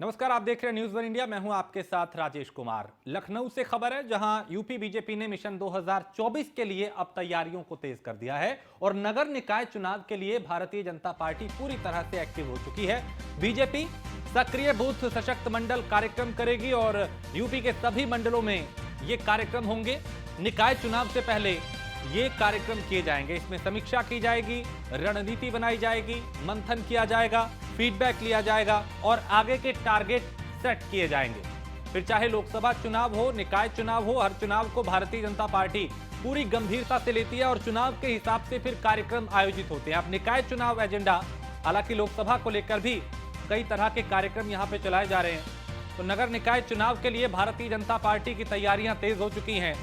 नमस्कार, आप देख रहे हैं न्यूज़ वन इंडिया। मैं हूं आपके साथ राजेश कुमार। लखनऊ से खबर है, जहां यूपी बीजेपी ने मिशन 2024 के लिए अब तैयारियों को तेज कर दिया है और नगर निकाय चुनाव के लिए भारतीय जनता पार्टी पूरी तरह से एक्टिव हो चुकी है। बीजेपी सक्रिय बूथ सशक्त मंडल कार्यक्रम करेगी और यूपी के सभी मंडलों में ये कार्यक्रम होंगे। निकाय चुनाव से पहले ये कार्यक्रम किए जाएंगे, इसमें समीक्षा की जाएगी, रणनीति बनाई जाएगी, मंथन किया जाएगा, फीडबैक लिया जाएगा और आगे के टारगेट सेट किए जाएंगे। फिर चाहे लोकसभा चुनाव हो, निकाय चुनाव हो, हर चुनाव को भारतीय जनता पार्टी पूरी गंभीरता से लेती है और चुनाव के हिसाब से फिर कार्यक्रम आयोजित होते हैं। अब निकाय चुनाव एजेंडा, हालांकि लोकसभा को लेकर भी कई तरह के कार्यक्रम यहां पे चलाए जा रहे हैं। तो नगर निकाय चुनाव के लिए भारतीय जनता पार्टी की तैयारियां तेज हो चुकी हैं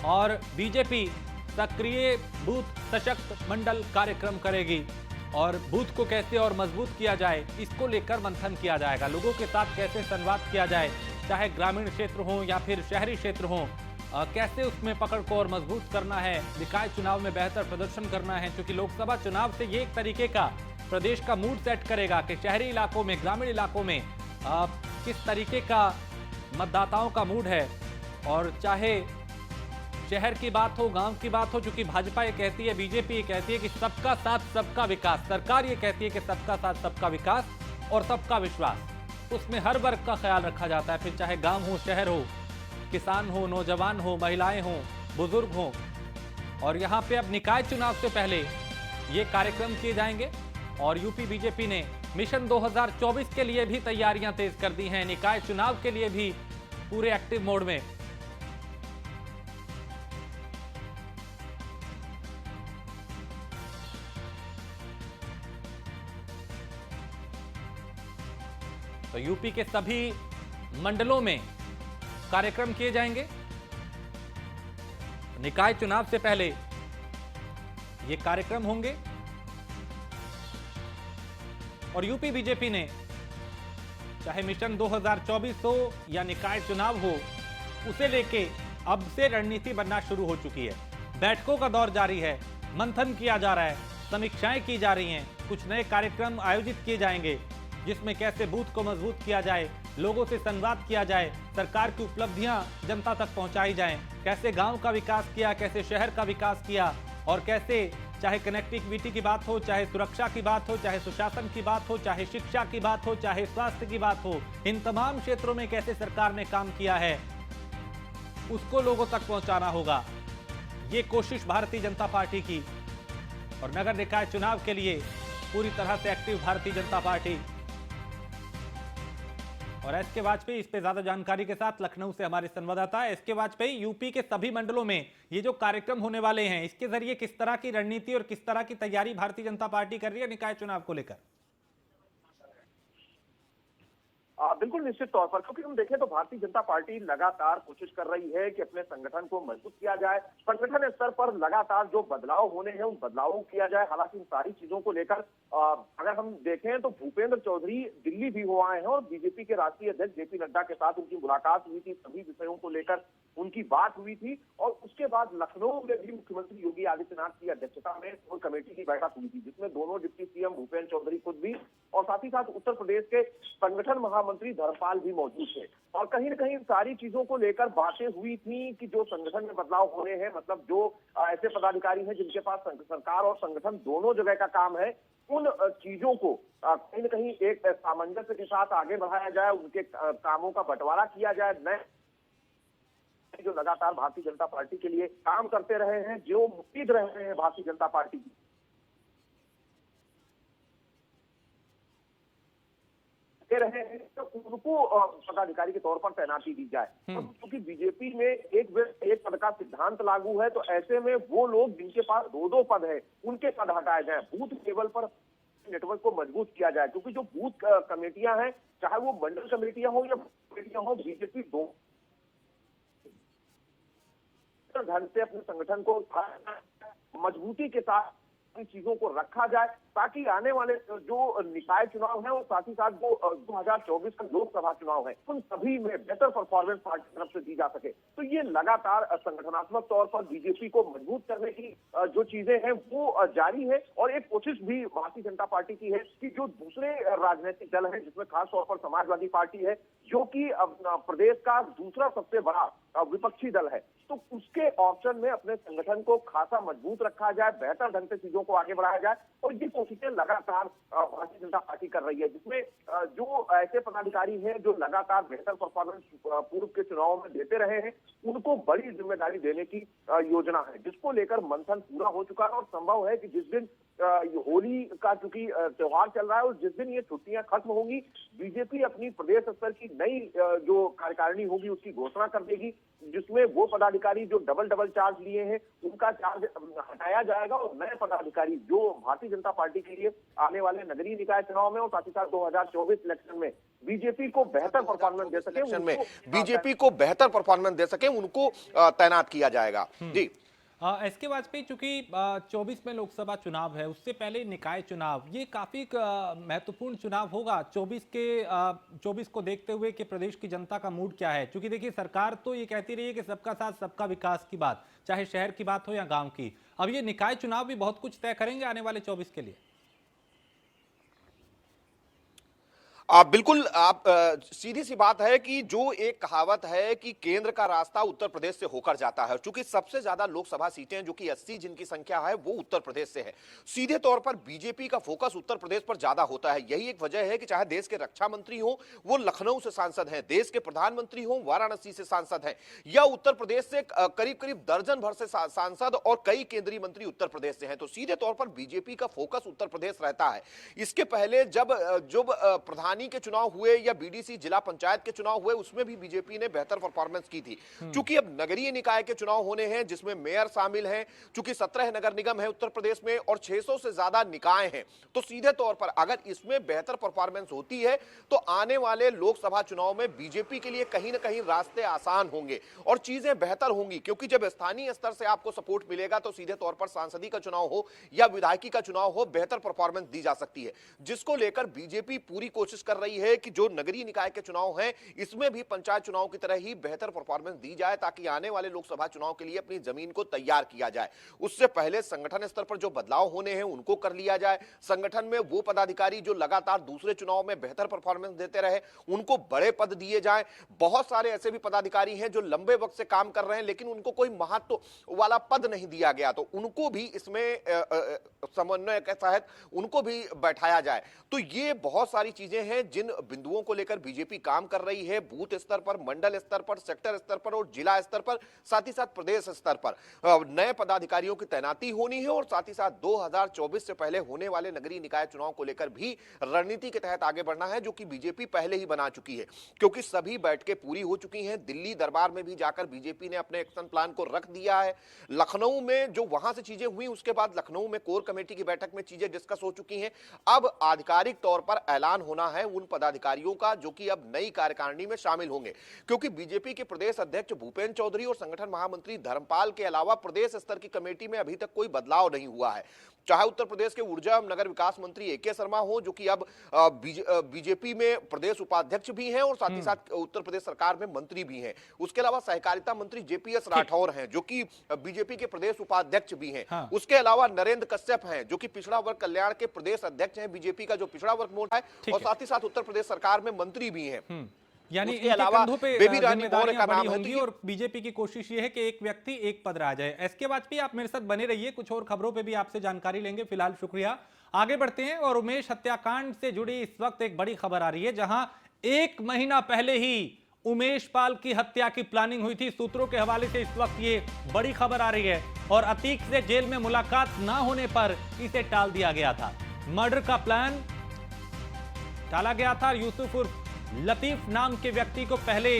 और बीजेपी सक्रिय बूथ सशक्त मंडल कार्यक्रम करेगी और बूथ को कैसे और मजबूत किया जाए, इसको लेकर मंथन किया जाएगा। लोगों के साथ कैसे संवाद किया जाए, चाहे ग्रामीण क्षेत्र हो या फिर शहरी क्षेत्र हो, कैसे उसमें पकड़ को और मजबूत करना है, निकाय चुनाव में बेहतर प्रदर्शन करना है। क्योंकि लोकसभा चुनाव से ये एक तरीके का प्रदेश का मूड सेट करेगा कि शहरी इलाकों में, ग्रामीण इलाकों में किस तरीके का मतदाताओं का मूड है। और चाहे शहर की बात हो, गांव की बात हो, चूंकि भाजपा ये कहती है, बीजेपी ये कहती है कि सबका साथ सबका विकास, सरकार ये कहती है कि सबका साथ सबका विकास और सबका विश्वास, उसमें हर वर्ग का ख्याल रखा जाता है। फिर चाहे गांव हो, शहर हो, किसान हो, नौजवान हो, महिलाएं हो, बुजुर्ग हो। और यहाँ पे अब निकाय चुनाव से पहले ये कार्यक्रम किए जाएंगे और यूपी बीजेपी ने मिशन 2024 के लिए भी तैयारियां तेज कर दी हैं। निकाय चुनाव के लिए भी पूरे एक्टिव मोड में। तो यूपी के सभी मंडलों में कार्यक्रम किए जाएंगे। निकाय चुनाव से पहले ये कार्यक्रम होंगे और यूपी बीजेपी ने चाहे मिशन 2024 हो या निकाय चुनाव हो, उसे लेके अब से रणनीति बनना शुरू हो चुकी है। बैठकों का दौर जारी है, मंथन किया जा रहा है, समीक्षाएं की जा रही हैं, कुछ नए कार्यक्रम आयोजित किए जाएंगे जिसमें कैसे बूथ को मजबूत किया जाए, लोगों से संवाद किया जाए, सरकार की उपलब्धियां जनता तक पहुंचाई जाएं, कैसे गांव का विकास किया, कैसे शहर का विकास किया और कैसे चाहे कनेक्टिविटी की बात हो, चाहे सुरक्षा की बात हो, चाहे सुशासन की बात हो, चाहे शिक्षा की बात हो, चाहे स्वास्थ्य की बात हो, इन तमाम क्षेत्रों में कैसे सरकार ने काम किया है, उसको लोगों तक पहुंचाना होगा। ये कोशिश भारतीय जनता पार्टी की। और नगर निकाय चुनाव के लिए पूरी तरह से एक्टिव भारतीय जनता पार्टी। और एस के वाजपेयी इस पे ज्यादा जानकारी के साथ लखनऊ से हमारे संवाददाता एस के वाजपेयी, यूपी के सभी मंडलों में ये जो कार्यक्रम होने वाले हैं, इसके जरिए किस तरह की रणनीति और किस तरह की तैयारी भारतीय जनता पार्टी कर रही है निकाय चुनाव को लेकर? बिल्कुल निश्चित तौर पर, क्योंकि हम देखें तो भारतीय जनता पार्टी लगातार कोशिश कर रही है कि अपने संगठन को मजबूत किया जाए। संगठन स्तर पर लगातार जो बदलाव होने हैं उन बदलावों को किया जाए। हालांकि इन सारी चीजों को लेकर अगर हम देखें तो भूपेंद्र चौधरी दिल्ली भी हो आए हैं और बीजेपी के राष्ट्रीय अध्यक्ष जेपी नड्डा के साथ उनकी मुलाकात हुई थी, सभी विषयों को लेकर उनकी बात हुई थी। और उसके बाद लखनऊ में भी मुख्यमंत्री योगी आदित्यनाथ की अध्यक्षता में कोर कमेटी की बैठक हुई थी, जिसमें दोनों डिप्टी सीएम भूपेंद्र चौधरी खुद भी और साथ ही साथ उत्तर प्रदेश के संगठन महामंत्री धर्मपाल भी मौजूद थे। और कहीं न कहीं सारी चीजों को लेकर बातें हुई थी कि जो संगठन में बदलाव होने हैं, मतलब जो ऐसे पदाधिकारी हैं जिनके पास सरकार और संगठन दोनों जगह का काम है, उन चीजों को कहीं न कहीं एक सामंजस्य के साथ आगे बढ़ाया जाए, उनके कामों का बंटवारा किया जाए। नए जो लगातार भारतीय जनता पार्टी के लिए काम करते रहे हैं, जो मुस्तैद रहे हैं भारतीय जनता पार्टी की, रहे हैं, तो उनको पदाधिकारी के तौर पर तैनाती दी जाए। क्योंकि बीजेपी में एक पद का सिद्धांत लागू है, तो ऐसे में वो लोग जिनके पास दो पद है, उनके पद हटाए जाए, बूथ लेवल पर नेटवर्क को मजबूत किया जाए। क्योंकि जो बूथ कमेटियां हैं, चाहे वो मंडल कमेटियां हो या कमेटियां हो, बीजेपी दो ढंग से अपने संगठन को मजबूती के साथ इन चीजों को रखा जाए, ताकि आने वाले जो निकाय चुनाव है और साथ ही साथ जो 2024 का लोकसभा चुनाव है, उन सभी में बेहतर परफॉर्मेंस पार्टी की तरफ से दी जा सके। तो ये लगातार संगठनात्मक तौर पर बीजेपी को मजबूत करने की जो चीजें हैं वो जारी है। और एक कोशिश भी भारतीय जनता पार्टी की है कि जो दूसरे राजनीतिक दल है, जिसमें खासतौर पर समाजवादी पार्टी है, जो कि प्रदेश का दूसरा सबसे बड़ा विपक्षी दल है, तो उसके ऑप्शन में अपने संगठन को खासा मजबूत रखा जाए, बेहतर ढंग से चीजों को आगे बढ़ाया जाए। और ये कोशिशें लगातार भारतीय जनता पार्टी कर रही है, जिसमें जो ऐसे पदाधिकारी हैं जो लगातार बेहतर परफॉर्मेंस पूर्व के चुनावों में देते रहे हैं, उनको बड़ी जिम्मेदारी देने की योजना है, जिसको लेकर मंथन पूरा हो चुका है। और संभव है कि जिस दिन होली का चूंकि त्योहार चल रहा है और जिस दिन ये छुट्टियां खत्म होंगी, बीजेपी अपनी प्रदेश स्तर की नई जो कार्यकारिणी होगी उसकी घोषणा कर देगी, जिसमें वो पदाधिकारी जो डबल चार्ज लिए हैं उनका चार्ज हटाया जाएगा और नए पदाधिकारी जो भारतीय जनता पार्टी के लिए आने वाले नगरीय निकाय चुनाव में और साथ ही साथ 2024 इलेक्शन में बीजेपी को बेहतर परफॉर्मेंस दे सके, में बीजेपी को बेहतर परफॉर्मेंस दे सके, उनको तैनात किया जाएगा। जी एस के वाजपेयी, चूंकि 24 में लोकसभा चुनाव है, उससे पहले निकाय चुनाव, ये काफी महत्वपूर्ण चुनाव होगा 24 को देखते हुए कि प्रदेश की जनता का मूड क्या है। क्योंकि देखिए, सरकार तो ये कहती रही है कि सबका साथ सबका विकास की बात, चाहे शहर की बात हो या गांव की। अब ये निकाय चुनाव भी बहुत कुछ तय करेंगे आने वाले 24 के लिए। बिल्कुल, आप सीधी सी बात है कि जो एक कहावत है कि केंद्र का रास्ता उत्तर प्रदेश से होकर जाता है, चूंकि सबसे ज्यादा लोकसभा सीटें जो कि 80 जिनकी संख्या है वो उत्तर प्रदेश से है, सीधे तौर पर बीजेपी का फोकस उत्तर प्रदेश पर ज्यादा होता है। यही एक वजह है कि चाहे देश के रक्षा मंत्री हो वो लखनऊ से सांसद हैं, देश के प्रधानमंत्री हो वाराणसी से सांसद हैं, या उत्तर प्रदेश से करीब करीब दर्जन भर से सांसद और कई केंद्रीय मंत्री उत्तर प्रदेश से हैं। तो सीधे तौर पर बीजेपी का फोकस उत्तर प्रदेश रहता है। इसके पहले जब प्रधान के चुनाव हुए या बीडीसी जिला पंचायत के चुनाव हुए, उसमें भी बीजेपी ने बेहतर परफॉर्मेंस की थी। चूंकि अब नगरीय निकाय के चुनाव होने हैं जिसमें मेयर शामिल हैं, चूंकि 17 नगर निगम है उत्तर प्रदेश में और 600 से ज्यादा निकाय हैं, तो सीधे तौर पर अगर इसमें बेहतर परफॉर्मेंस होती है तो आने वाले लोकसभा चुनाव में बीजेपी के लिए कहीं ना कहीं रास्ते आसान होंगे और चीजें बेहतर होंगी। क्योंकि जब स्थानीय स्तर से आपको सपोर्ट मिलेगा तो सीधे तौर पर सांसदी का चुनाव हो या विधायकी का चुनाव हो, बेहतर परफॉर्मेंस दी जा सकती है, जिसको लेकर बीजेपी पूरी कोशिश कर रही है कि जो नगरीय निकाय के चुनाव हैं इसमें भी पंचायत चुनाव की तरह ही बेहतर परफॉर्मेंस दी जाए, ताकि आने वाले लोकसभा चुनाव के लिए अपनी जमीन को तैयार किया जाए। उससे पहले संगठन स्तर पर जो बदलाव होने हैं उनको कर लिया जाए। संगठन में वो पदाधिकारी जो लगातार दूसरे चुनाव में बेहतर परफॉर्मेंस देते रहे उनको बड़े पद दिए जाए। बहुत सारे ऐसे भी पदाधिकारी हैं जो लंबे वक्त से काम कर रहे हैं लेकिन उनको कोई महत्व वाला पद नहीं दिया गया, तो उनको भी इसमें समन्वय के तहत उनको भी बैठाया जाए। तो ये बहुत सारी चीजें हैं जिन बिंदुओं को लेकर बीजेपी काम कर रही है, बूथ स्तर पर, मंडल स्तर पर, सेक्टर स्तर पर और जिला स्तर पर, साथ ही साथ प्रदेश स्तर पर नए पदाधिकारियों की तैनाती होनी है और साथ ही साथ 2024 से पहले होने वाले नगरीय निकाय चुनाव को लेकर भी रणनीति के तहत आगे बढ़ना है, जो कि बीजेपी पहले ही बना चुकी है। क्योंकि सभी बैठकें पूरी हो चुकी हैं, दिल्ली दरबार में भी जाकर बीजेपी ने अपने एक्शन प्लान को रख दिया है। लखनऊ में जो वहां से चीजें हुई उसके बाद लखनऊ में कोर कमेटी की बैठक में चीजें डिस्कस हो चुकी हैं। अब आधिकारिक तौर पर ऐलान होना है उन पदाधिकारियों का जो कि अब नई कार्यकारिणी में शामिल होंगे, क्योंकि बीजेपी के प्रदेश अध्यक्ष भूपेंद्र चौधरी और संगठन महामंत्री धर्मपाल के अलावा प्रदेश स्तर की कमेटी में अभी तक कोई बदलाव नहीं हुआ है। चाहे उत्तर प्रदेश के ऊर्जा एवं नगर विकास मंत्री एके शर्मा हो जो कि अब बीजेपी में प्रदेश उपाध्यक्ष भी हैं और साथ ही साथ उत्तर प्रदेश सरकार में मंत्री भी हैं। उसके अलावा सहकारिता मंत्री जेपीएस राठौर हैं जो कि बीजेपी के प्रदेश उपाध्यक्ष भी हैं। हाँ। उसके अलावा नरेंद्र कश्यप हैं जो कि पिछड़ा वर्ग कल्याण के प्रदेश अध्यक्ष हैं बीजेपी का जो पिछड़ा वर्ग मोर्चा है, और साथ ही साथ उत्तर प्रदेश सरकार में मंत्री भी हैं। यानी इनके कंधों पे जिम्मेदारियां बड़ी होंगी और बीजेपी की कोशिश ये है कि एक व्यक्ति एक पद रह जाए। एस के वाजपेयी, आप मेरे साथ बने रहिए, कुछ और खबरों पे भी आपसे जानकारी लेंगे। फिलहाल शुक्रिया, आगे बढ़ते हैं। और उमेश हत्याकांड से जुड़ी इस वक्त एक बड़ी खबर आ रही है, जहां 1 महीना पहले ही उमेश पाल की हत्या की प्लानिंग हुई थी। सूत्रों के हवाले से इस वक्त ये बड़ी खबर आ रही है और अतीक से जेल में मुलाकात ना होने पर इसे टाल दिया गया था। मर्डर का प्लान टाला गया था। यूसुफ उर्फ लतीफ नाम के व्यक्ति को पहले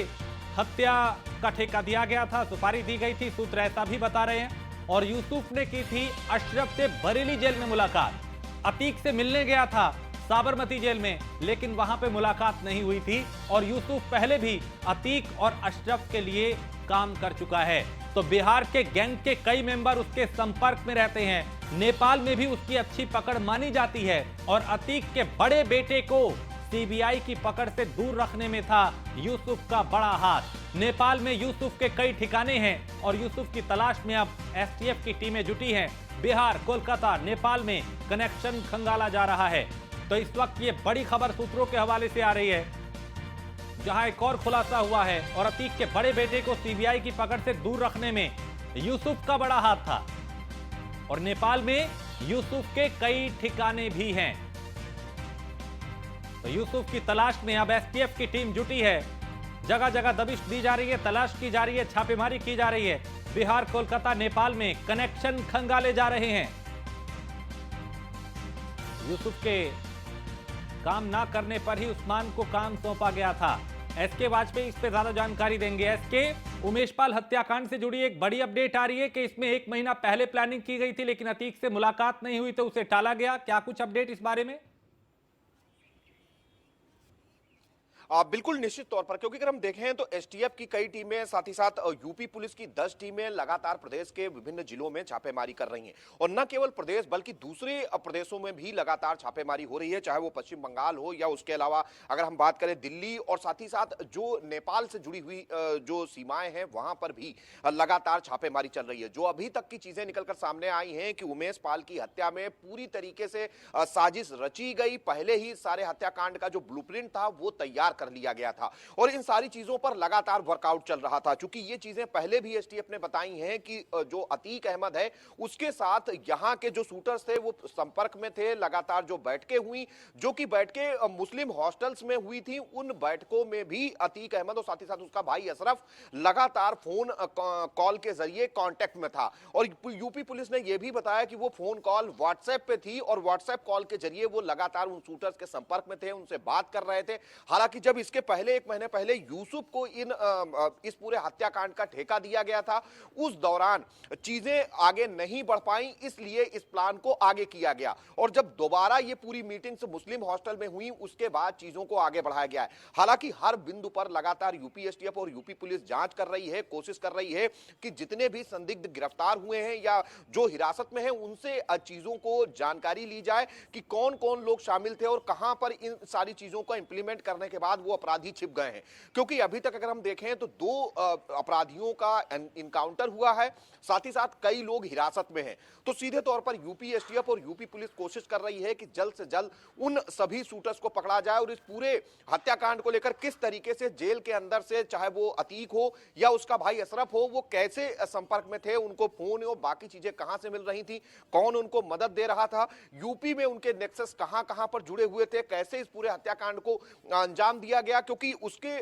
हत्या का ठेका दिया गया था, सुपारी दी गई थी, सूत्र ऐसा भी बता रहे हैं। और यूसुफ ने की थी अशरफ से बरेली जेल में मुलाकात। अतीक से मिलने गया था साबरमती जेल में, लेकिन वहां पे मुलाकात नहीं हुई थी। और यूसुफ पहले भी अतीक और अशरफ के लिए काम कर चुका है, तो बिहार के गैंग के कई मेंबर उसके संपर्क में रहते हैं। नेपाल में भी उसकी अच्छी पकड़ मानी जाती है और अतीक के बड़े बेटे को सीबीआई की पकड़ से दूर रखने में था यूसुफ का बड़ा हाथ। नेपाल में यूसुफ के कई ठिकाने हैं और यूसुफ की तलाश में अब एसटीएफ की टीमें जुटी हैं। बिहार, कोलकाता, नेपाल में कनेक्शन खंगाला जा रहा है। तो इस वक्त ये बड़ी खबर सूत्रों के हवाले से आ रही है, जहां एक और खुलासा हुआ है और अतीक के बड़े बेटे को सीबीआई की पकड़ से दूर रखने में यूसुफ का बड़ा हाथ था और नेपाल में यूसुफ के कई ठिकाने भी हैं। तो यूसुफ की तलाश में अब एसटीएफ की टीम जुटी है। जगह जगह दबिश दी जा रही है, तलाश की जा रही है, छापेमारी की जा रही है। बिहार, कोलकाता, नेपाल में कनेक्शन खंगाले जा रहे हैं। यूसुफ के काम ना करने पर ही उस्मान को काम सौंपा गया था। एसके वाजपेयी इस पे ज्यादा जानकारी देंगे। एसके, उमेश पाल हत्याकांड से जुड़ी एक बड़ी अपडेट आ रही है कि इसमें 1 महीना पहले प्लानिंग की गई थी, लेकिन अतीक से मुलाकात नहीं हुई तो उसे टाला गया। क्या कुछ अपडेट इस बारे में? बिल्कुल निश्चित तौर पर, क्योंकि अगर हम देखें तो एसटीएफ की कई टीमें, साथ ही साथ यूपी पुलिस की 10 टीमें लगातार प्रदेश के विभिन्न जिलों में छापेमारी कर रही हैं। और न केवल प्रदेश बल्कि दूसरे प्रदेशों में भी लगातार छापेमारी हो रही है, चाहे वो पश्चिम बंगाल हो या उसके अलावा अगर हम बात करें दिल्ली, और साथ ही साथ जो नेपाल से जुड़ी हुई जो सीमाएं हैं वहां पर भी लगातार छापेमारी चल रही है। जो अभी तक की चीजें निकलकर सामने आई हैं कि उमेश पाल की हत्या में पूरी तरीके से साजिश रची गई, पहले ही सारे हत्याकांड का जो ब्लूप्रिंट था वो तैयार कर लिया गया था और इन सारी चीजों पर लगातार वर्कआउट चल रहा था। क्योंकि ये चीजें पहले भी एसटीएफ ने बताई हैं कि जो अतीक अहमद है उसके साथ यहां के जो शूटर्स थे वो संपर्क में थे। लगातार जो बैठकें हुई, जो कि बैठकें मुस्लिम हॉस्टल्स में हुई थी, उन बैठकों में भी अतीक अहमद और साथ ही साथ उसका भाई अशरफ लगातार फोन कॉल के जरिए कांटेक्ट में था। और यूपी पुलिस ने यह भी बताया कि वो फोन कॉल व्हाट्सएप पे थी और व्हाट्सएप कॉल के जरिए वो लगातार उन शूटर्स के संपर्क में थे, उनसे बात कर रहे थे। हालांकि जब इसके पहले 1 महीने पहले यूसुफ को इस पूरे हत्याकांड का ठेका दिया गया था, उस दौरान चीजें आगे नहीं बढ़ पाई, इसलिए इस प्लान को आगे किया गया। और जब दोबारा ये पूरी मीटिंग्स मुस्लिम हॉस्टल में हुई, उसके बाद चीजों को आगे बढ़ाया गया है। हालांकि हर बिंदु पर लगातार यूपी एसटीएफ और यूपी पुलिस जांच कर रही है, कोशिश कर रही है कि जितने भी संदिग्ध गिरफ्तार हुए हैं या जो हिरासत में हैं उनसे चीजों को जानकारी ली जाए कि कौन कौन लोग शामिल थे और कहां पर इन सारी चीजों को इंप्लीमेंट करने के बाद वो अपराधी छिप गए हैं। क्योंकि अभी तक अगर हम देखें तो 2 अपराधियों का इनकाउंटर हुआ है, साथ ही साथ कई लोग हिरासत में हैं। तो सीधे तौर पर यूपी एसटीएफ और यूपी पुलिस कोशिश कर रही है कि जल्द से जल्द उन सभी शूटर्स को पकड़ा जाए और इस पूरे हत्याकांड को लेकर किस तरीके से जेल के अंदर से, चाहे वो अतीक हो या उसका भाई अशरफ हो, वो कैसे संपर्क में थे, उनको फोन और बाकी चीजें कहां से मिल रही थी, कौन उनको मदद दे रहा था, यूपी में उनके नेक्सस कहां कहां पर जुड़े हुए थे, कैसे इस पूरे हत्याकांड को अंजाम दिया गया। क्योंकि उसके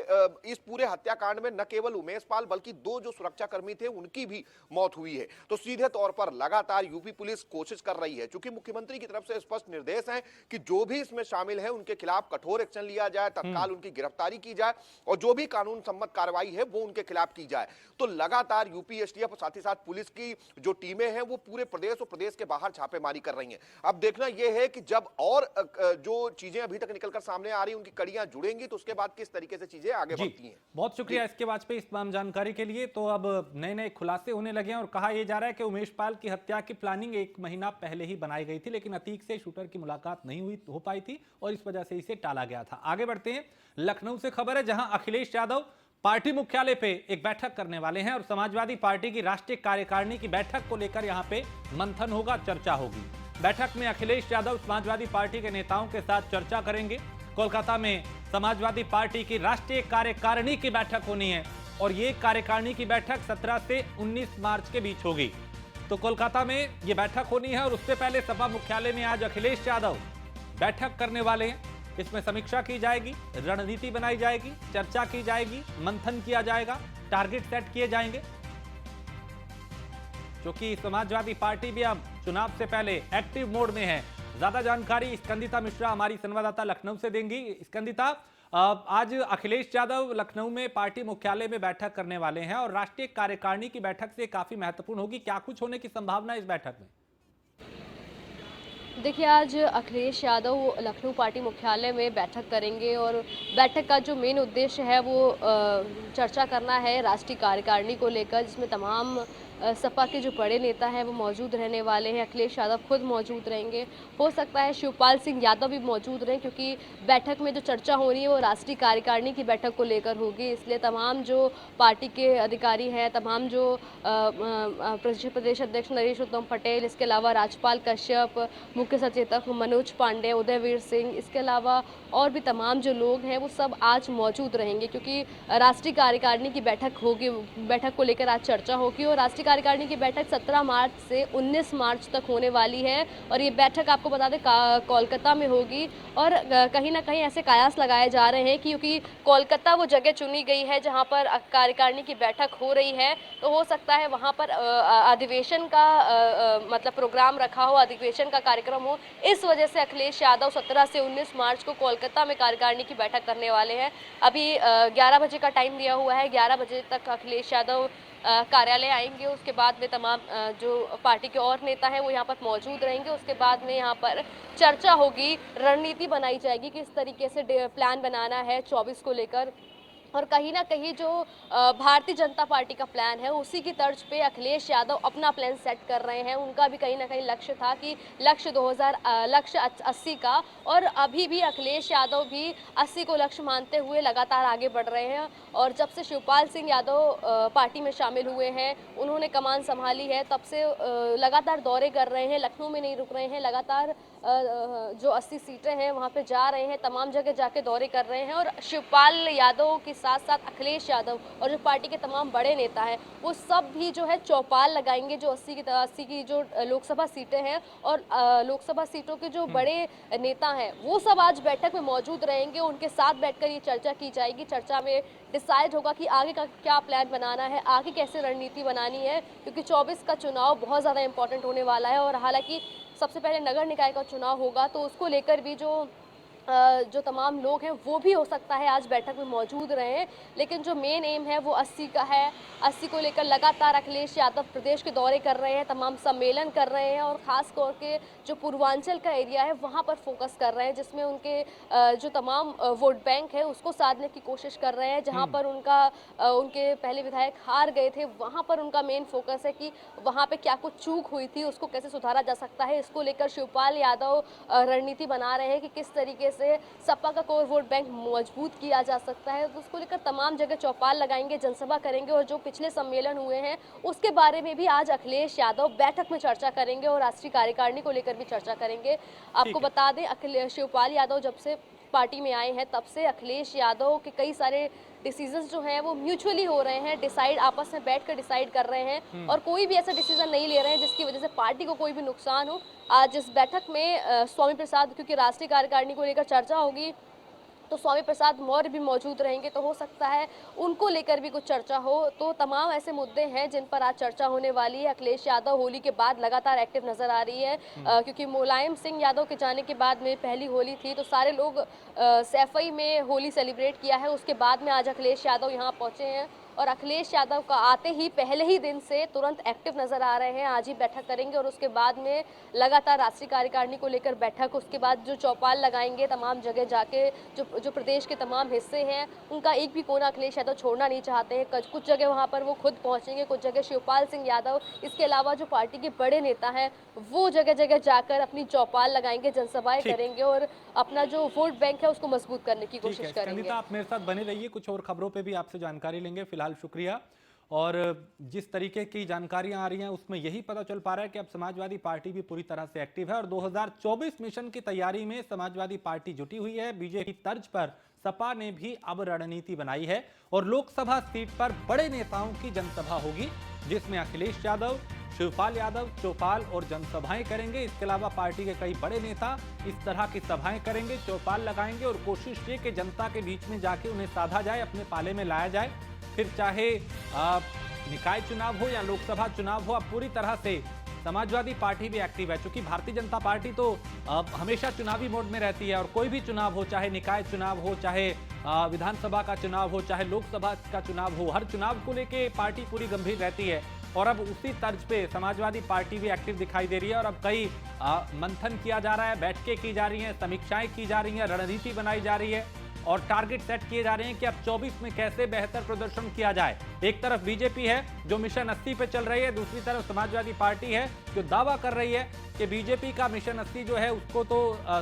इस पूरे हत्याकांड में न केवल उमेश पाल बल्कि 2 जो सुरक्षाकर्मी थे उनकी भी मौत हुई है। तो सीधे तौर पर लगातार यूपी पुलिस कोशिश कर रही है, क्योंकि मुख्यमंत्री की तरफ से स्पष्ट निर्देश हैं कि जो भी इसमें शामिल है उनके खिलाफ कठोर एक्शन लिया जाए, तत्काल उनकी गिरफ्तारी की जाए और जो भी कानून सम्मत कार्रवाई है वो उनके खिलाफ की जाए। तो लगातार यूपी एसटीएफ और साथ ही साथ पुलिस की जो टीमें हैं वो पूरे प्रदेश और प्रदेश के बाहर छापेमारी कर रही हैं। अब देखना यह है कि जब और जो चीजें अभी तक निकलकर सामने आ रही उनकी कड़ियां जुड़ेंगी तो उसके बाद किस तरीके से चीजें आगे बढ़ती हैं। बहुत शुक्रिया एसके वाजपेयी इस तमाम जानकारी के लिए। तो अब नए नए खुलासे होने लगे हैं और कहा यह जा रहा है कि उमेश पाल की हत्या की प्लानिंग 1 महीना पहले ही बनाई गई थी, लेकिन अतीक से शूटर की मुलाकात नहीं हो पाई थी और इस वजह से इसे टाला गया था। आगे बढ़ते हैं, लखनऊ से खबर है जहां अखिलेश यादव पार्टी मुख्यालय पे एक बैठक करने वाले हैं और समाजवादी पार्टी की राष्ट्रीय कार्यकारिणी की बैठक को लेकर यहां पे मंथन होगा, चर्चा होगी। बैठक में अखिलेश यादव समाजवादी पार्टी के नेताओं के साथ चर्चा करेंगे। कोलकाता में समाजवादी पार्टी की राष्ट्रीय कार्यकारिणी की बैठक होनी है और ये कार्यकारिणी की बैठक 17 से 19 मार्च के बीच होगी। तो कोलकाता में ये बैठक होनी है और उससे पहले सपा मुख्यालय में आज अखिलेश यादव बैठक करने वाले हैं। इसमें समीक्षा की जाएगी, रणनीति बनाई जाएगी, चर्चा की जाएगी, मंथन किया जाएगा, टारगेट सेट किए जाएंगे। क्योंकि समाजवादी पार्टी भी अब चुनाव से पहले एक्टिव मोड में है। ज्यादा जानकारी स्कंदिता मिश्रा हमारी संवाददाता लखनऊ से देंगी। स्कंदिता, आज अखिलेश यादव लखनऊ में पार्टी मुख्यालय में बैठक करने वाले हैं और राष्ट्रीय कार्यकारिणी की बैठक से काफी महत्वपूर्ण होगी। क्या कुछ होने की संभावना है इस बैठक में? देखिए, आज अखिलेश यादव लखनऊ पार्टी मुख्यालय में बैठक करेंगे और बैठक का जो मेन उद्देश्य है वो चर्चा करना है राष्ट्रीय कार्यकारिणी को लेकर, जिसमें तमाम सपा के जो बड़े नेता हैं वो मौजूद रहने वाले हैं। अखिलेश यादव खुद मौजूद रहेंगे, हो सकता है शिवपाल सिंह यादव भी मौजूद रहें, क्योंकि बैठक में जो चर्चा हो रही है वो राष्ट्रीय कार्यकारिणी की बैठक को लेकर होगी। इसलिए तमाम जो पार्टी के अधिकारी हैं, तमाम जो प्रदेश अध्यक्ष नरेश उत्तम पटेल, इसके अलावा राजपाल कश्यप, मुख्य सचेतक मनोज पांडे, उदयवीर सिंह, इसके अलावा और भी तमाम जो लोग हैं वो सब आज मौजूद रहेंगे, क्योंकि राष्ट्रीय कार्यकारिणी की बैठक होगी। बैठक को लेकर आज चर्चा होगी और राष्ट्रीय कार्यकारिणी की बैठक 17 मार्च से 19 मार्च तक होने वाली है और ये बैठक आपको बता दें कोलकाता में होगी। और कहीं ना कहीं ऐसे कयास लगाए जा रहे हैं कि क्योंकि कोलकाता वो जगह चुनी गई है जहां पर कार्यकारिणी की बैठक हो रही है, तो हो सकता है वहां पर अधिवेशन का मतलब प्रोग्राम रखा हो, अधिवेशन का कार्यक्रम हो। इस वजह से अखिलेश यादव 17 से 19 मार्च को कोलकाता में कार्यकारिणी की बैठक करने वाले हैं। अभी 11 बजे का टाइम दिया हुआ है, 11 बजे तक अखिलेश यादव कार्यालय आएंगे। उसके बाद में तमाम जो पार्टी के और नेता हैं वो यहाँ पर मौजूद रहेंगे। उसके बाद में यहाँ पर चर्चा होगी, रणनीति बनाई जाएगी, किस तरीके से प्लान बनाना है 24 को लेकर। और कहीं ना कहीं जो भारतीय जनता पार्टी का प्लान है उसी की तर्ज पे अखिलेश यादव अपना प्लान सेट कर रहे हैं। उनका भी कहीं ना कहीं लक्ष्य था कि लक्ष्य 80 का, और अभी भी अखिलेश यादव भी 80 को लक्ष्य मानते हुए लगातार आगे बढ़ रहे हैं। और जब से शिवपाल सिंह यादव पार्टी में शामिल हुए हैं, उन्होंने कमान संभाली है, तब से लगातार दौरे कर रहे हैं, लखनऊ में नहीं रुक रहे हैं, लगातार जो 80 सीटें हैं वहाँ पे जा रहे हैं, तमाम जगह जाके दौरे कर रहे हैं। और शिवपाल यादव के साथ साथ अखिलेश यादव और जो पार्टी के तमाम बड़े नेता हैं वो सब भी जो है चौपाल लगाएंगे, जो 80 की जो लोकसभा सीटें हैं और लोकसभा सीटों के जो बड़े नेता हैं वो सब आज बैठक में मौजूद रहेंगे। उनके साथ बैठकर ये चर्चा की जाएगी। चर्चा में डिसाइड होगा कि आगे का क्या प्लान बनाना है, आगे कैसे रणनीति बनानी है, क्योंकि 24 का चुनाव बहुत ज़्यादा इंपॉर्टेंट होने वाला है। और हालांकि सबसे पहले नगर निकाय का चुनाव होगा, तो उसको लेकर भी जो तमाम लोग हैं वो भी हो सकता है आज बैठक में मौजूद रहें। लेकिन जो मेन एम है वो 80 का है। 80 को लेकर लगातार अखिलेश यादव प्रदेश के दौरे कर रहे हैं, तमाम सम्मेलन कर रहे हैं और ख़ास तौर के जो पूर्वांचल का एरिया है वहाँ पर फोकस कर रहे हैं, जिसमें उनके जो तमाम वोट बैंक है उसको साधने की कोशिश कर रहे हैं। जहाँ पर उनके पहले विधायक हार गए थे, वहाँ पर उनका मेन फोकस है कि वहाँ पर क्या कुछ चूक हुई थी, उसको कैसे सुधारा जा सकता है। इसको लेकर शिवपाल यादव रणनीति बना रहे हैं कि किस तरीके से सपा का कोर वोट बैंक मजबूत किया जा सकता है। तो उसको लेकर तमाम जगह चौपाल लगाएंगे, जनसभा करेंगे और जो पिछले सम्मेलन हुए हैं उसके बारे में भी आज अखिलेश यादव बैठक में चर्चा करेंगे और राष्ट्रीय कार्यकारिणी को लेकर भी चर्चा करेंगे। आपको बता दें, शिवपाल यादव जब से पार्टी में आए हैं तब से अखिलेश यादव के कई सारे डिसीजंस जो हैं वो म्यूचुअली हो रहे हैं, डिसाइड आपस में बैठकर डिसाइड कर रहे हैं और कोई भी ऐसा डिसीजन नहीं ले रहे हैं जिसकी वजह से पार्टी को कोई भी नुकसान हो। आज इस बैठक में स्वामी प्रसाद, क्योंकि राष्ट्रीय कार्यकारिणी को लेकर चर्चा होगी तो स्वामी प्रसाद मौर्य भी मौजूद रहेंगे, तो हो सकता है उनको लेकर भी कुछ चर्चा हो। तो तमाम ऐसे मुद्दे हैं जिन पर आज चर्चा होने वाली है। अखिलेश यादव होली के बाद लगातार एक्टिव नजर आ रही है, क्योंकि मुलायम सिंह यादव के जाने के बाद में पहली होली थी तो सारे लोग सैफई में होली सेलिब्रेट किया है। उसके बाद में आज अखिलेश यादव यहाँ पहुँचे हैं और अखिलेश यादव का आते ही पहले ही दिन से तुरंत एक्टिव नजर आ रहे हैं। आज ही बैठक करेंगे और उसके बाद में लगातार राष्ट्रीय कार्यकारिणी को लेकर बैठक, उसके बाद जो चौपाल लगाएंगे तमाम जगह जाके, जो प्रदेश के तमाम हिस्से हैं उनका एक भी कोना अखिलेश यादव छोड़ना नहीं चाहते हैं। कुछ जगह वहाँ पर वो खुद पहुँचेंगे, कुछ जगह शिवपाल सिंह यादव, इसके अलावा जो पार्टी के बड़े नेता हैं वो जगह जगह जाकर अपनी चौपाल लगाएंगे, जनसभाएं करेंगे और अपना जो वोट बैंक है उसको मजबूत करने की कोशिश करेंगे। आप मेरे साथ बने रहिए, कुछ और खबरों पे भी आपसे जानकारी लेंगे। फिलहाल शुक्रिया। और जिस तरीके की जानकारियां आ रही हैं उसमें यही पता चल पा रहा है कि अब समाजवादी पार्टी भी पूरी तरह से एक्टिव है और 2024 मिशन की तैयारी में समाजवादी पार्टी जुटी हुई है। बीजेपी तर्ज पर सपा ने भी अब रणनीति बनाई है और लोकसभा सीट पर बड़े नेताओं की जनसभा होगी, जिसमें अखिलेश यादव, शिवपाल यादव चौपाल और जनसभाएं करेंगे। इसके अलावा पार्टी के कई बड़े नेता इस तरह की सभाएं करेंगे, चौपाल लगाएंगे और कोशिश ये कि जनता के बीच में जाके उन्हें साधा जाए, अपने पाले में लाया जाए। फिर चाहे निकाय चुनाव हो या लोकसभा चुनाव हो, अब पूरी तरह से समाजवादी पार्टी भी एक्टिव है। क्योंकि भारतीय जनता पार्टी तो हमेशा चुनावी मोड में रहती है और कोई भी चुनाव हो, चाहे निकाय चुनाव हो, चाहे विधानसभा का चुनाव हो, चाहे लोकसभा का चुनाव हो, हर चुनाव को लेके पार्टी पूरी गंभीर रहती है। और अब उसी तर्ज पे समाजवादी पार्टी भी एक्टिव दिखाई दे रही है और अब कई मंथन किया जा रहा है, बैठकें की जा रही हैं, समीक्षाएं की जा रही हैं, रणनीति बनाई जा रही है और टारगेट सेट किए जा रहे हैं कि अब 24 में कैसे बेहतर प्रदर्शन किया जाए। एक तरफ बीजेपी है जो मिशन 80 पे चल रही है, दूसरी तरफ समाजवादी पार्टी है जो दावा कर रही है कि बीजेपी का मिशन 80 जो है उसको तो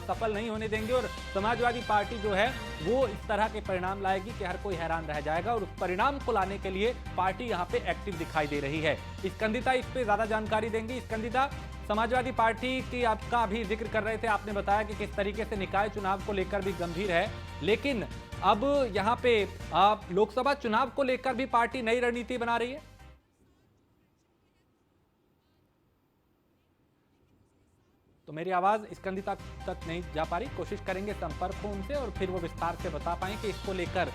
सफल नहीं होने देंगे और समाजवादी पार्टी जो है वो इस तरह के परिणाम लाएगी कि हर कोई हैरान रह जाएगा और उस परिणाम को लाने के लिए पार्टी यहाँ पे एक्टिव दिखाई दे रही है। स्कंदिता इस पे ज्यादा जानकारी देंगी। स्कंदिता, समाजवादी पार्टी की आपका अभी जिक्र कर रहे थे, आपने बताया कि किस तरीके से निकाय चुनाव को लेकर भी गंभीर है, लेकिन अब यहाँ पे लोकसभा चुनाव को लेकर भी पार्टी नई रणनीति बना रही है। तो मेरी आवाज स्कंदिता तक नहीं जा पा रही, कोशिश करेंगे संपर्क हो उनसे और फिर वो विस्तार से बता पाएं कि इसको लेकर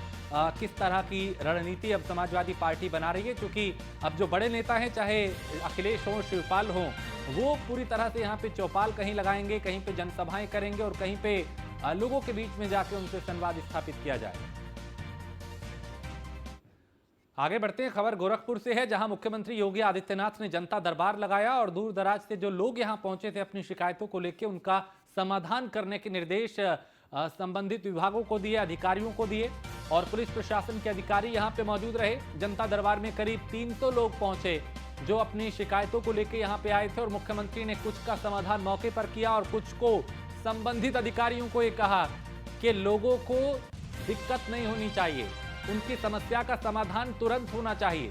किस तरह की रणनीति अब समाजवादी पार्टी बना रही है, क्योंकि अब जो बड़े नेता हैं, चाहे अखिलेश हो, शिवपाल हो, वो पूरी तरह से यहाँ पे चौपाल कहीं लगाएंगे, कहीं पे जनसभाएं करेंगे और कहीं पे लोगों के बीच में जाके उनसे संवाद स्थापित किया जाए। आगे बढ़ते हैं, खबर गोरखपुर से है जहां मुख्यमंत्री योगी आदित्यनाथ ने जनता दरबार लगाया और दूर दराज से जो लोग यहां पहुंचे थे अपनी शिकायतों को लेकर उनका समाधान करने के निर्देश संबंधित विभागों को दिए, अधिकारियों को दिए और पुलिस प्रशासन के अधिकारी यहां पे मौजूद रहे। जनता दरबार में करीब 300 लोग पहुंचे जो अपनी शिकायतों को लेकर यहां पे आए थे और मुख्यमंत्री ने कुछ का समाधान मौके पर किया और कुछ को संबंधित अधिकारियों को ये कहा कि लोगों को दिक्कत नहीं होनी चाहिए, उनकी समस्या का समाधान तुरंत होना चाहिए।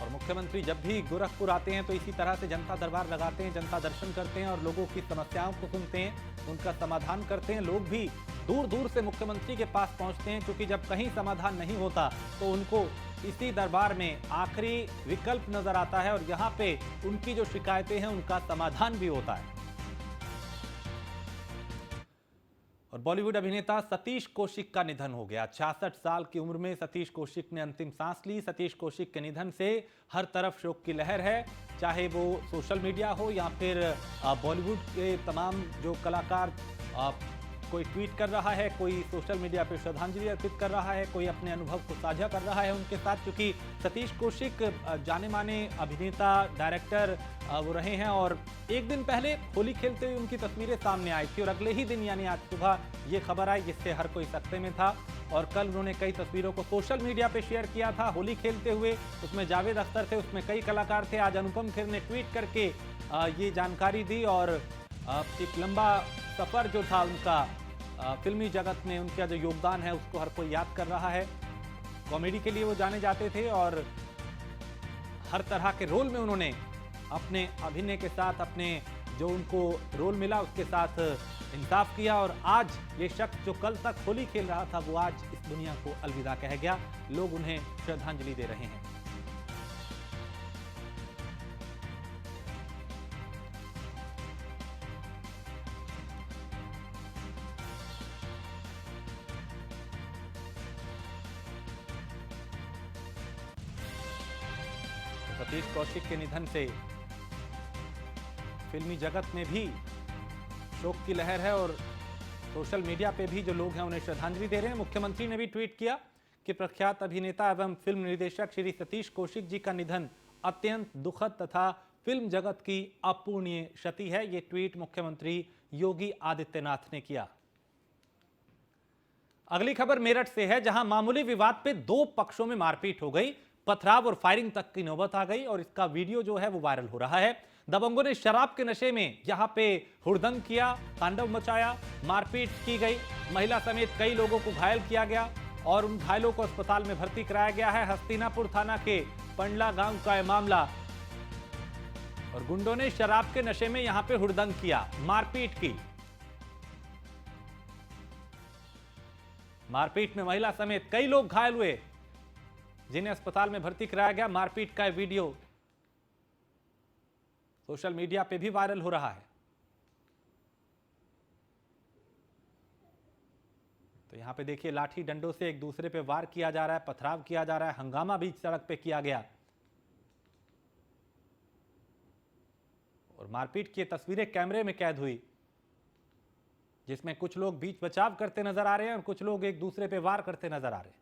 और मुख्यमंत्री जब भी गोरखपुर आते हैं तो इसी तरह से जनता दरबार लगाते हैं, जनता दर्शन करते हैं और लोगों की समस्याओं को सुनते हैं, उनका समाधान करते हैं। लोग भी दूर दूर से मुख्यमंत्री के पास पहुंचते हैं क्योंकि जब कहीं समाधान नहीं होता तो उनको इसी दरबार में आखिरी विकल्प नजर आता है और यहाँ पे उनकी जो शिकायतें हैं उनका समाधान भी होता है। और बॉलीवुड अभिनेता सतीश कौशिक का निधन हो गया। 66 साल की उम्र में सतीश कौशिक ने अंतिम सांस ली। सतीश कौशिक के निधन से हर तरफ शोक की लहर है, चाहे वो सोशल मीडिया हो या फिर बॉलीवुड के तमाम जो कलाकार, कोई ट्वीट कर रहा है, कोई सोशल मीडिया पे श्रद्धांजलि अर्पित कर रहा है, कोई अपने अनुभव को साझा कर रहा है उनके साथ, क्योंकि सतीश कौशिक जाने माने अभिनेता, डायरेक्टर वो रहे हैं और एक दिन पहले होली खेलते हुए उनकी तस्वीरें सामने आई थी और अगले ही दिन यानी आज सुबह ये खबर आई जिससे हर कोई सकते में था। और कल उन्होंने कई तस्वीरों को सोशल मीडिया पे शेयर किया था होली खेलते हुए, उसमें जावेद अख्तर थे, उसमें कई कलाकार थे। आज अनुपम खेर ने ट्वीट करके ये जानकारी दी और एक लंबा सफर जो था उनका फिल्मी जगत में, उनका जो योगदान है उसको हर कोई याद कर रहा है। कॉमेडी के लिए वो जाने जाते थे और हर तरह के रोल में उन्होंने अपने अभिनय के साथ, अपने जो उनको रोल मिला उसके साथ इंसाफ किया और आज ये शख्स जो कल तक होली खेल रहा था वो आज इस दुनिया को अलविदा कह गया। लोग उन्हें श्रद्धांजलि दे रहे हैं। सतीश कौशिक के निधन से फिल्मी जगत में भी शोक की लहर है और सोशल मीडिया पे भी जो लोग हैं उन्हें श्रद्धांजलि दे रहे हैं। मुख्यमंत्री ने भी ट्वीट किया कि प्रख्यात अभिनेता एवं फिल्म निर्देशक श्री सतीश कौशिक जी का निधन अत्यंत दुखद तथा फिल्म जगत की अपूर्णीय क्षति है। ये ट्वीट मुख्यमंत्री योगी आदित्यनाथ ने किया। अगली खबर मेरठ से है जहां मामूली विवाद पे दो पक्षों में मारपीट हो गई, पथराव और फायरिंग तक की नौबत आ गई और इसका वीडियो जो है वो वायरल हो रहा है। दबंगों ने शराब के नशे में यहां पे हुड़दंग किया, तांडव मचाया, मारपीट की गई, महिला समेत कई लोगों को घायल किया गया और उन घायलों को अस्पताल में भर्ती कराया गया है। हस्तिनापुर थाना के पंडला गांव का यह मामला और गुंडों ने शराब के नशे में यहां पे हुड़दंग किया, मारपीट की। मारपीट में महिला समेत कई लोग घायल हुए जिन्हें अस्पताल में भर्ती कराया गया। मारपीट का वीडियो सोशल मीडिया पे भी वायरल हो रहा है। तो यहां पे देखिए लाठी डंडों से एक दूसरे पे वार किया जा रहा है, पथराव किया जा रहा है, हंगामा भी सड़क पे किया गया और मारपीट की तस्वीरें कैमरे में कैद हुई। जिसमें कुछ लोग बीच बचाव करते नजर आ रहे हैं और कुछ लोग एक दूसरे पे वार करते नजर आ रहे हैं।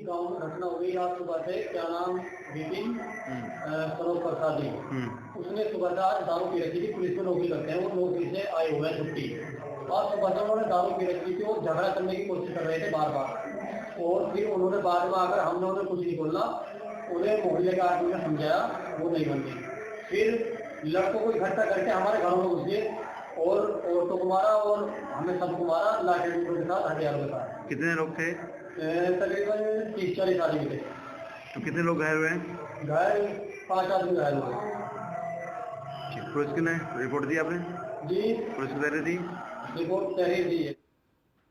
गांव में घटना हो गई आज सुबह से, क्या नाम विपिन सरोज प्रसादी, उसने सुबह से आज दारू पी रखी थी। पुलिस में नौकरी करते हैं, वो नौकरी से आए हुए हैं छुट्टी। आज सुबह से उन्होंने दारू पी रखी थी, वो झगड़ा करने की कोशिश कर रहे थे बार बार, और फिर उन्होंने बाद में आकर हमने उन्हें कुछ नहीं बोलना, उन्हें मोहल्ले के आदमी ने समझाया, वो नहीं बनती। फिर लड़कों को इकट्ठा करके हमारे घरों में घुस गए और औरतों को मारा और हमें सबको मारा लाठी डंडों के साथ, हथियारों के साथ। कितने लोग थे? तकरीबन 30-40 आदमी थे। तो कितने लोग घायल हुए? घायल 5 आदमी घायल हुए। पुलिस की ने रिपोर्ट दी आपने? जी, पुलिस को दे रही थी? रिपोर्ट तहरीर दी है।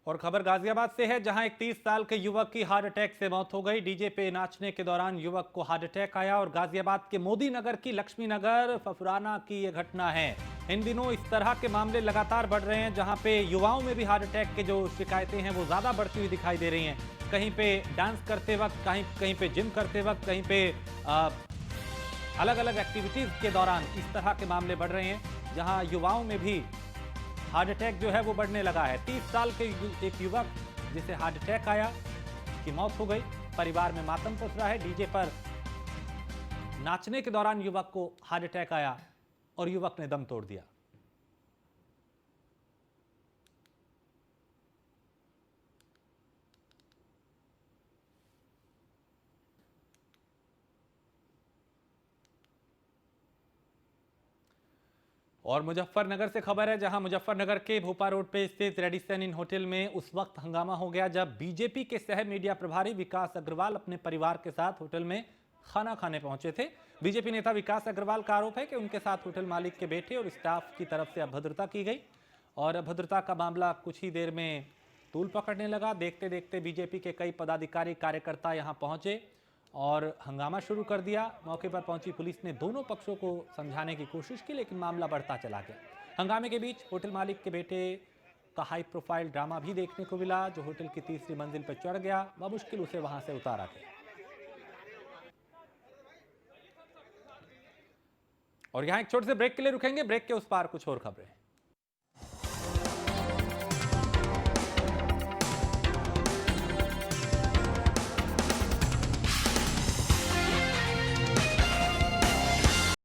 और खबर गाजियाबाद से है, जहां एक 30 साल के युवक की हार्ट अटैक से मौत हो गई। डीजे पे नाचने के दौरान युवक को हार्ट अटैक आया और गाजियाबाद के मोदी नगर की लक्ष्मी नगर फफराना की ये घटना है। इन दिनों इस तरह के मामले लगातार बढ़ रहे हैं, जहां पे युवाओं में भी हार्ट अटैक के जो शिकायतें हैं वो ज्यादा बढ़ती हुई दिखाई दे रही हैं। कहीं पे डांस करते वक्त, कहीं पे जिम करते वक्त, कहीं पे अलग अलग एक्टिविटीज के दौरान इस तरह के मामले बढ़ रहे हैं, जहां युवाओं में भी हार्ट अटैक जो है वो बढ़ने लगा है। 30 साल के एक युवक जिसे हार्ट अटैक आया, उसकी मौत हो गई। परिवार में मातम पस रहा है। डीजे पर नाचने के दौरान युवक को हार्ट अटैक आया और युवक ने दम तोड़ दिया। और मुजफ्फरनगर से खबर है, जहां मुजफ्फरनगर के भोपा रोड पे स्थित रेडिसन इन होटल में उस वक्त हंगामा हो गया जब बीजेपी के सह मीडिया प्रभारी विकास अग्रवाल अपने परिवार के साथ होटल में खाना खाने पहुंचे थे। बीजेपी नेता विकास अग्रवाल का आरोप है कि उनके साथ होटल मालिक के बेटे और स्टाफ की तरफ से अभद्रता की गई और अभद्रता का मामला कुछ ही देर में तूल पकड़ने लगा। देखते देखते बीजेपी के कई पदाधिकारी कार्यकर्ता यहां पहुंचे और हंगामा शुरू कर दिया। मौके पर पहुंची पुलिस ने दोनों पक्षों को समझाने की कोशिश की, लेकिन मामला बढ़ता चला गया। हंगामे के बीच होटल मालिक के बेटे का हाई प्रोफाइल ड्रामा भी देखने को मिला, जो होटल की तीसरी मंजिल पर चढ़ गया। बमुश्किल उसे वहां से उतारा गया। और यहां एक छोटे से ब्रेक के लिए रुकेंगे। ब्रेक के उस पार कुछ और खबरें।